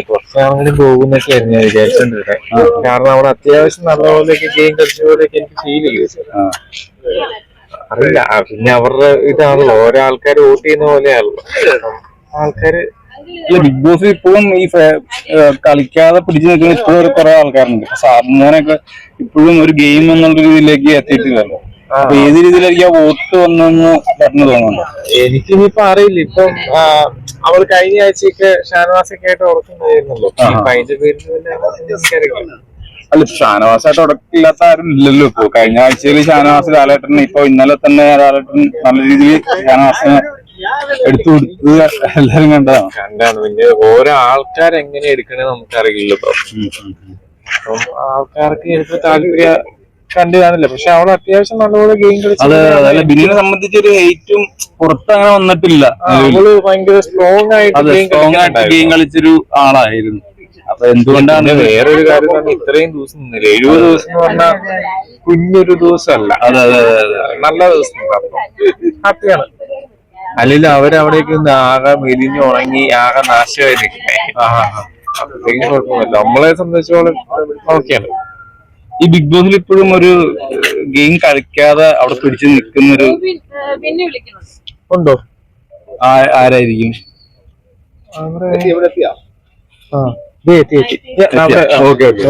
കുറച്ചാണെങ്കിലും പോകുന്നൊക്കെയായിരുന്നു ഞാൻ വിചാരിച്ചോണ്ടിരുന്നത്. കാരണം അവിടെ അത്യാവശ്യം നല്ലപോലെയൊക്കെ ഗെയിം കളിച്ചപോലെയൊക്കെ എനിക്ക് ഫീൽ ചെയ്തു. അറിയില്ല, പിന്നെ അവരുടെ ഇതാണല്ലോ, ഓരോ ആൾക്കാർ വോട്ട് ചെയ്യുന്ന പോലെയാണല്ലോ ആൾക്കാര്. ബിഗ് ബോസ് ഇപ്പോഴും ഈ കളിക്കാതെ പിടിച്ചു നിൽക്കുന്ന ഇപ്പോഴും കുറെ ആൾക്കാരുണ്ട്. സാറിനൊക്കെ ഇപ്പോഴും ഒരു ഗെയിം എന്നുള്ള രീതിയിലേക്ക് എത്തിയിട്ടില്ലല്ലോ. അപ്പൊ ഏത് രീതിയിലായിരിക്കും വോട്ട് വന്നെന്ന് പറഞ്ഞു തോന്നുന്നുണ്ടോ? എനിക്കിനിയിപ്പോ അറിയില്ല. ഇപ്പം അവൾ കഴിഞ്ഞ ആഴ്ചയൊക്കെ ഷാനവാസൊക്കെ ആയിട്ട് ഉറക്കുന്നുണ്ടായിരുന്നല്ലോ. അതിന്റെ പേരിൽ എനിക്കറിയില്ല. അല്ല, ഷാനവാസായിട്ട് ഉടക്കില്ലാത്ത ആരും ഇല്ലല്ലോ. ഇപ്പൊ കഴിഞ്ഞ ആഴ്ചയിൽ ഷാനവാസ് ലാലേട്ടൻ, ഇപ്പൊ ഇന്നലെ തന്നെ ലാലേട്ടൻ നല്ല രീതിയിൽ ഷാനവാസിനെ എടുത്തു കൊടുത്തത് എല്ലാരും കണ്ടാണ്. പിന്നെ ഓരോ ആൾക്കാരെങ്ങനെ എടുക്കണേ നമുക്കറിയില്ലല്ലോ. അപ്പം ആൾക്കാർക്ക് എനിക്ക് താല്പര്യം കണ്ടു കാണില്ല. പക്ഷെ അവിടെ അത്യാവശ്യം നല്ലപോലെ ഗെയിം കളിച്ചു. ബിന്നിനെ സംബന്ധിച്ചൊരു ഹെയ്റ്റും പുറത്ത് അങ്ങനെ വന്നിട്ടില്ല. അവള് ഭയങ്കര സ്ട്രോങ് ആയിട്ട് ഗെയിം കളിച്ചൊരു ആളായിരുന്നു. അപ്പൊ എന്തുകൊണ്ടാണ് വേറൊരു കാര്യം തന്നെ, ഇത്രയും ദിവസം നിന്നില്ല. 70 ദിവസം എന്ന് പറഞ്ഞാൽ കുഞ്ഞൊരു ദിവസമല്ല. അതെ അതെ അതെ, നല്ല ദിവസം. ഹാപ്പിയാണ്. അല്ലെങ്കിൽ അവരവിടേക്ക് ആകെ മെലിഞ്ഞു ഉണങ്ങി ആകെ നാശമായി നിൽക്കണേ. അത്രയും കുഴപ്പമില്ല. നമ്മളെ സംബന്ധിച്ചോളം ഓക്കെയാണ്. ഈ ബിഗ് ബോസിൽ ഇപ്പോഴും ഒരു ഗെയിം കളിക്കാതെ അവിടെ പിടിച്ചു നിൽക്കുന്നൊരു ഉണ്ടോ? ആരായിരിക്കും? Okay okay.